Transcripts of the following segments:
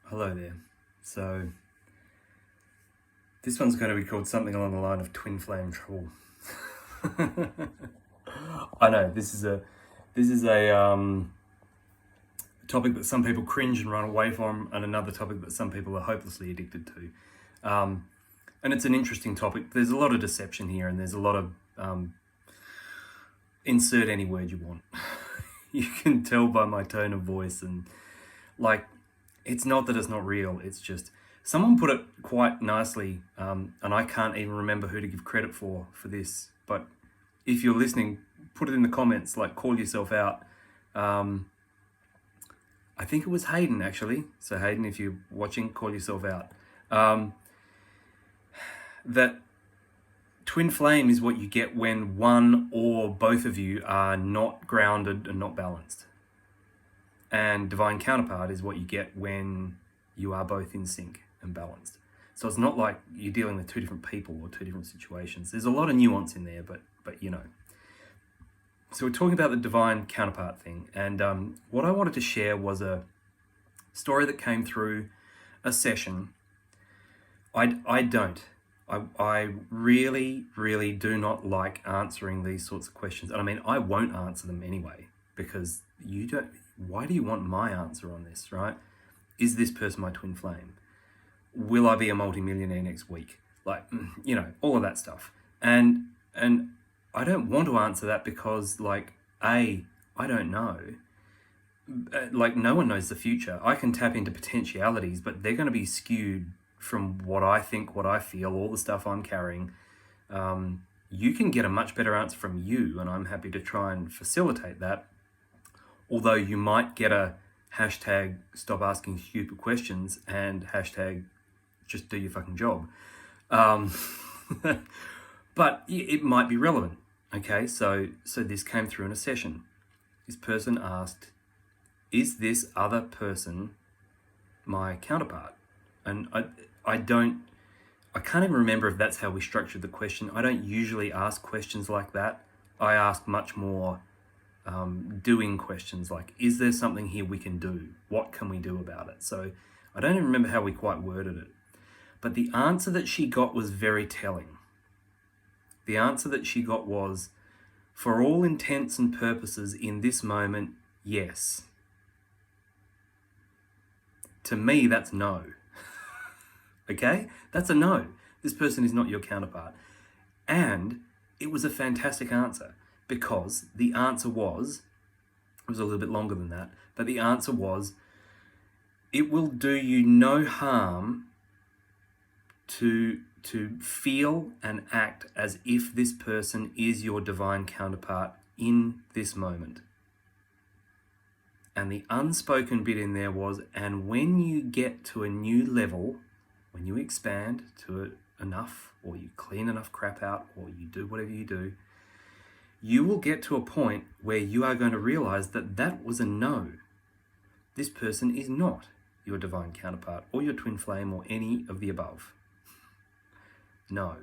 Hello there. So this one's going to be called something along the line of twin flame trouble. I know this is a topic that some people cringe and run away from, and another topic that some people are hopelessly addicted to. And it's an interesting topic. There's a lot of deception here, and there's a lot of insert any word you want. You can tell by my tone of voice, and it's not that it's not real. It's just someone put it quite nicely, and I can't even remember who to give credit for this. But if you're listening, put it in the comments. Call yourself out. I think it was Hayden, actually. So Hayden, if you're watching, call yourself out. That twin flame is what you get when one or both of you are not grounded and not balanced. And divine counterpart is what you get when you are both in sync and balanced. So it's not like you're dealing with two different people or two different situations. There's a lot of nuance in there, but you know. So we're talking about the divine counterpart thing. And what I wanted to share was a story that came through a session. I really, really do not like answering these sorts of questions. And I mean, I won't answer them anyway, because why do you want my answer on this, right? Is this person my twin flame? Will I be a multimillionaire next week? All of that stuff. And I don't want to answer that because, I don't know. No one knows the future. I can tap into potentialities, but they're going to be skewed from what I think, what I feel, all the stuff I'm carrying. You can get a much better answer from you, and I'm happy to try and facilitate that. Although you might get a hashtag stop asking stupid questions and hashtag just do your fucking job. But it might be relevant. Okay, so this came through in a session. This person asked, is this other person my counterpart? And I can't even remember if that's how we structured the question. I don't usually ask questions like that. I ask much more doing questions like, is there something here we can do? What can we do about it? So I don't even remember how we quite worded it. But the answer that she got was very telling. The answer that she got was, for all intents and purposes in this moment, yes. To me, that's no. Okay? That's a no. This person is not your counterpart. And it was a fantastic answer, because the answer was, it was a little bit longer than that, but the answer was, it will do you no harm to feel and act as if this person is your divine counterpart in this moment. And the unspoken bit in there was, and when you get to a new level, when you expand to enough, or you clean enough crap out, or you do whatever you do, you will get to a point where you are going to realize that that was a no. This person is not your divine counterpart or your twin flame or any of the above. No.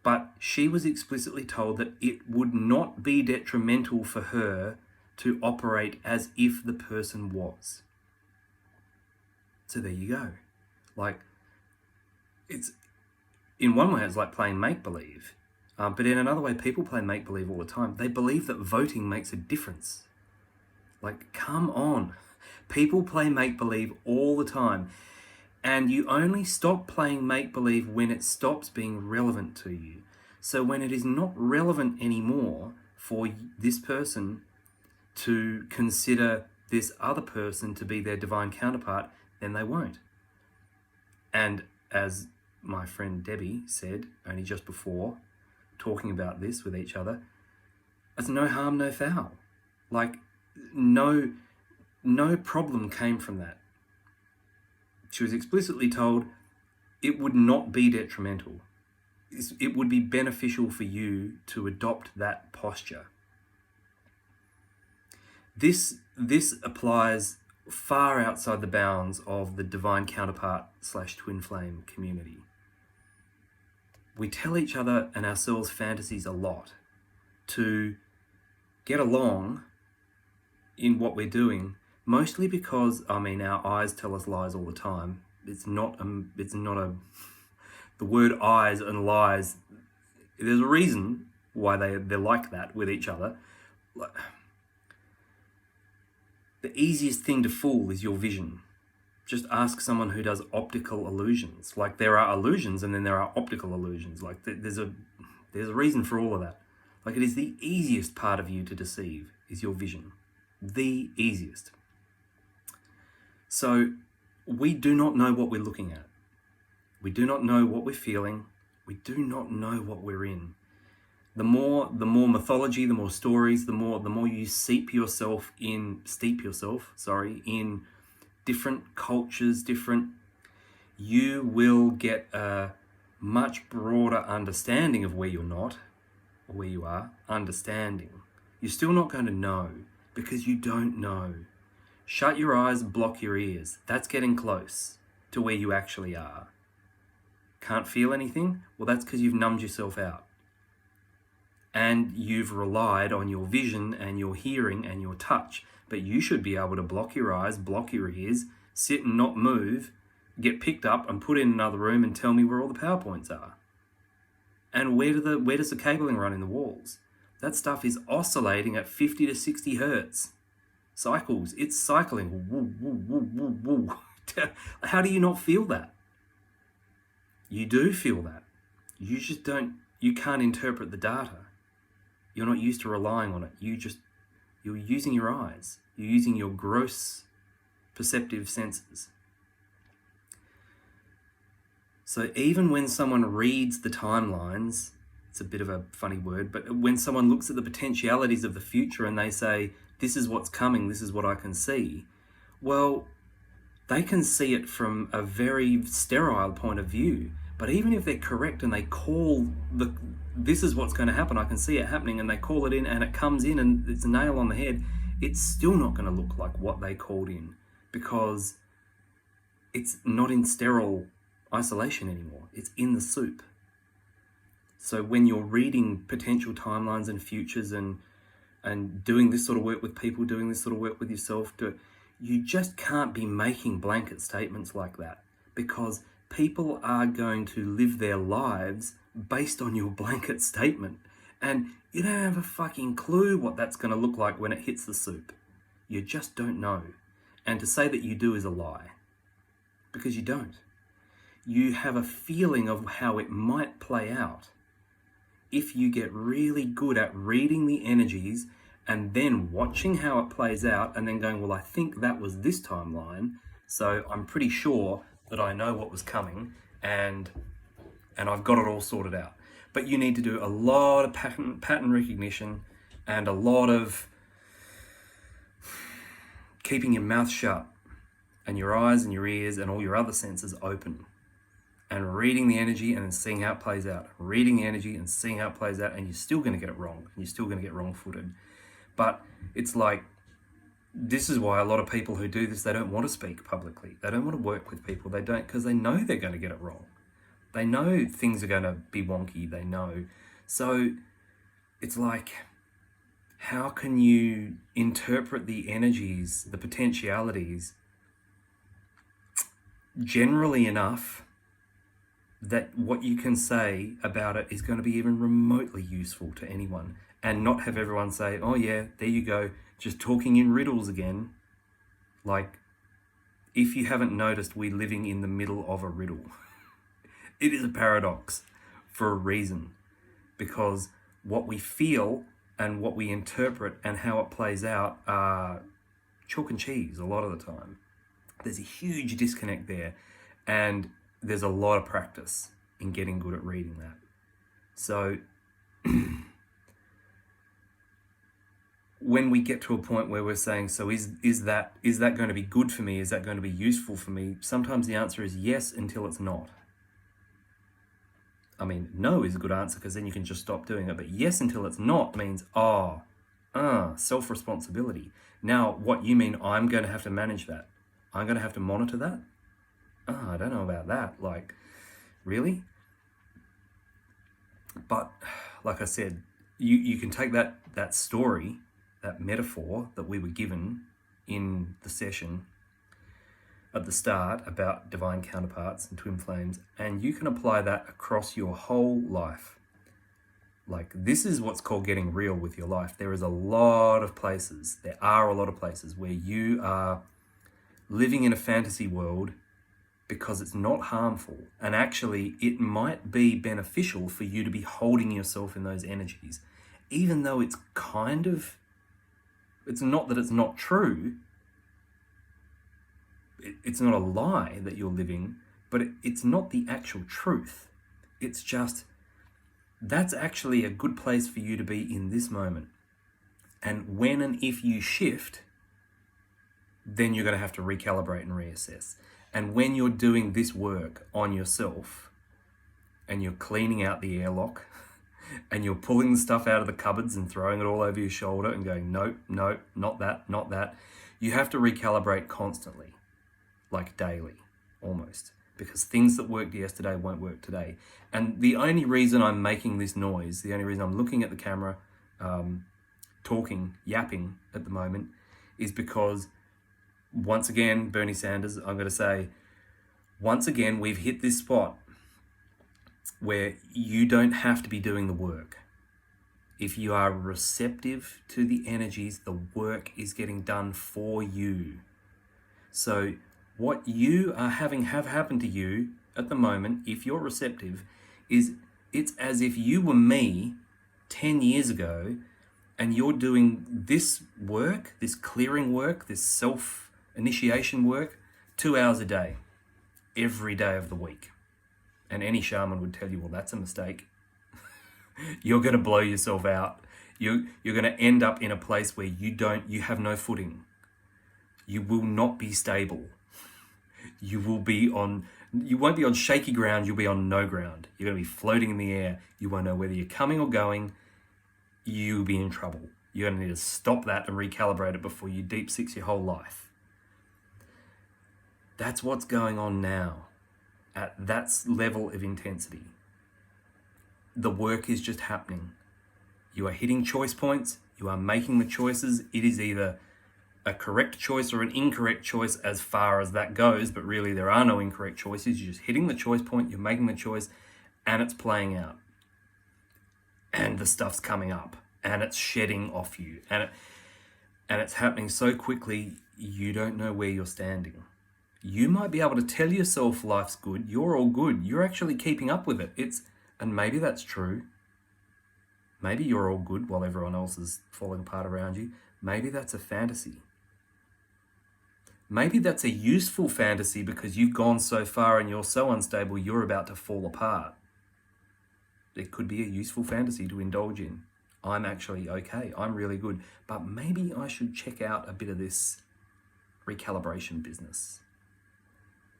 But she was explicitly told that it would not be detrimental for her to operate as if the person was. So there you go. It's in one way, it's like playing make-believe. But in another way, people play make-believe all the time. They believe that voting makes a difference. Come on. People play make-believe all the time. And you only stop playing make-believe when it stops being relevant to you. So when it is not relevant anymore for this person to consider this other person to be their divine counterpart, then they won't. And as my friend Debbie said only just before, talking about this with each other, it's no harm, no foul. No problem came from that. She was explicitly told it would not be detrimental. It would be beneficial for you to adopt that posture. This applies far outside the bounds of the divine counterpart / twin flame community. We tell each other and ourselves fantasies a lot to get along in what we're doing, Mostly because, I mean, our eyes tell us lies all the time. It's not the word eyes and lies, there's a reason why they're like that with each other. The easiest thing to fool is your vision. Just ask someone who does optical illusions. Like, there are illusions and then there are optical illusions. Like, there's a reason for all of that. Like, it is the easiest part of you to deceive is your vision. The easiest. So we do not know what we're looking at. We do not know what we're feeling. We do not know what we're in. The more mythology, the more stories, the more you steep yourself in different cultures, you will get a much broader understanding of where you're not, or where you are, understanding. You're still not going to know because you don't know. Shut your eyes, block your ears. That's getting close to where you actually are. Can't feel anything? Well, that's because you've numbed yourself out. And you've relied on your vision and your hearing and your touch. But you should be able to block your eyes, block your ears, sit and not move, get picked up and put in another room and tell me where all the power points are. And where does the cabling run in the walls? That stuff is oscillating at 50 to 60 hertz. Cycles. It's cycling. Woo, woo, woo, woo, woo. How do you not feel that? You do feel that. You just don't, you can't interpret the data. You're not used to relying on it. You're using your eyes. You're using your gross perceptive senses. So even when someone reads the timelines, it's a bit of a funny word, but when someone looks at the potentialities of the future and they say, this is what's coming, this is what I can see, well, they can see it from a very sterile point of view. But even if they're correct and they call this is what's going to happen, I can see it happening, and they call it in and it comes in and it's a nail on the head, it's still not going to look like what they called in because it's not in sterile isolation anymore. It's in the soup. So when you're reading potential timelines and futures and doing this sort of work with people, doing this sort of work with yourself, you just can't be making blanket statements like that because people are going to live their lives based on your blanket statement. And you don't have a fucking clue what that's going to look like when it hits the soup. You just don't know. And to say that you do is a lie because you don't. You have a feeling of how it might play out if you get really good at reading the energies and then watching how it plays out and then going, well, I think that was this timeline, so I'm pretty sure that I know what was coming and I've got it all sorted out. But you need to do a lot of pattern recognition and a lot of keeping your mouth shut and your eyes and your ears and all your other senses open and reading the energy and then seeing how it plays out. Reading the energy and seeing how it plays out, and you're still going to get it wrong. And you're still going to get wrong-footed. But it's like, this is why a lot of people who do this, they don't want to speak publicly. They don't want to work with people. They don't, because they know they're going to get it wrong. They know things are going to be wonky. They know. So it's like, how can you interpret the energies, the potentialities, generally enough that what you can say about it is going to be even remotely useful to anyone, and not have everyone say, oh yeah, there you go, just talking in riddles again. Like, if you haven't noticed, we're living in the middle of a riddle. It is a paradox for a reason, because what we feel and what we interpret and how it plays out are chalk and cheese a lot of the time. There's a huge disconnect there, and there's a lot of practice in getting good at reading that. So when we get to a point where we're saying, so is that going to be good for me? Is that going to be useful for me? Sometimes the answer is yes until it's not. I mean, no is a good answer because then you can just stop doing it. But yes until it's not means, self-responsibility. Now, what you mean, I'm going to have to manage that. I'm going to have to monitor that? I don't know about that. Like, really? But like I said, you can take that story, that metaphor that we were given in the session at the start about divine counterparts and twin flames, and you can apply that across your whole life. Like, this is what's called getting real with your life. There are a lot of places where you are living in a fantasy world because it's not harmful, and actually it might be beneficial for you to be holding yourself in those energies, even though it's not that it's not true. It's not a lie that you're living, but it's not the actual truth. It's just, that's actually a good place for you to be in this moment. And when and if you shift, then you're going to have to recalibrate and reassess. And when you're doing this work on yourself, and you're cleaning out the airlock, and you're pulling the stuff out of the cupboards and throwing it all over your shoulder and going, nope, not that, you have to recalibrate constantly. Like daily, almost, because things that worked yesterday won't work today. And the only reason I'm making this noise, the only reason I'm looking at the camera, yapping at the moment, is because, once again, Bernie Sanders, I'm going to say, once again, we've hit this spot where you don't have to be doing the work. If you are receptive to the energies, the work is getting done for you. So what you are having have happened to you at the moment, if you're receptive, is it's as if you were me 10 years ago, and you're doing this work, this clearing work, this self-initiation work, 2 hours a day, every day of the week. And any shaman would tell you, well, that's a mistake. You're going to blow yourself out. You're going to end up in a place where you have no footing. You will not be stable. You won't be on shaky ground, you'll be on no ground. You're going to be floating in the air. You won't know whether you're coming or going. You'll be in trouble. You're going to need to stop that and recalibrate it before you deep six your whole life. That's what's going on now at that level of intensity. The work is just happening. You are hitting choice points. You are making the choices. It is either a correct choice or an incorrect choice as far as that goes, but really there are no incorrect choices. You're just hitting the choice point, you're making the choice, and it's playing out. And the stuff's coming up, and it's shedding off you, and it's happening so quickly, you don't know where you're standing. You might be able to tell yourself life's good, you're all good, you're actually keeping up with it. And maybe that's true. Maybe you're all good while everyone else is falling apart around you. Maybe that's a fantasy. Maybe that's a useful fantasy because you've gone so far and you're so unstable you're about to fall apart. It could be a useful fantasy to indulge in. I'm actually okay, I'm really good, but maybe I should check out a bit of this recalibration business.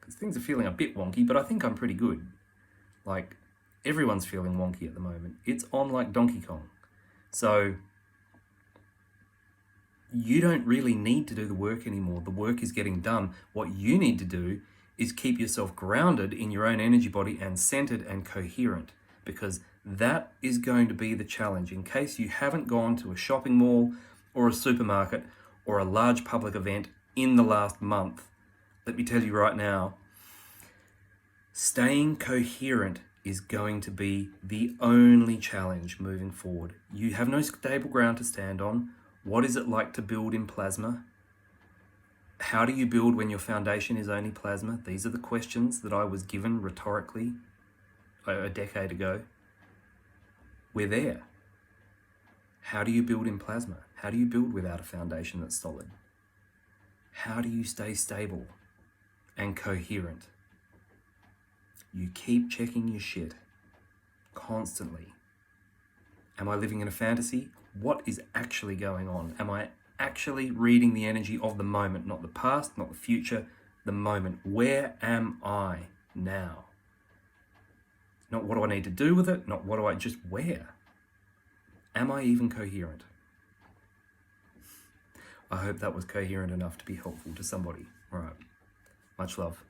Because things are feeling a bit wonky, but I think I'm pretty good. Like, everyone's feeling wonky at the moment. It's on like Donkey Kong. So you don't really need to do the work anymore. The work is getting done. What you need to do is keep yourself grounded in your own energy body and centered and coherent, because that is going to be the challenge. In case you haven't gone to a shopping mall or a supermarket or a large public event in the last month, let me tell you right now, staying coherent is going to be the only challenge moving forward. You have no stable ground to stand on. What is it like to build in plasma? How do you build when your foundation is only plasma? These are the questions that I was given rhetorically a decade ago. We're there. How do you build in plasma? How do you build without a foundation that's solid? How do you stay stable and coherent? You keep checking your shit constantly. Am I living in a fantasy? What is actually going on? Am I actually reading the energy of the moment? Not the past, not the future, the moment. Where am I now? Not what do I need to do with it, not what do I just where? Am I even coherent? I hope that was coherent enough to be helpful to somebody. All right. Much love.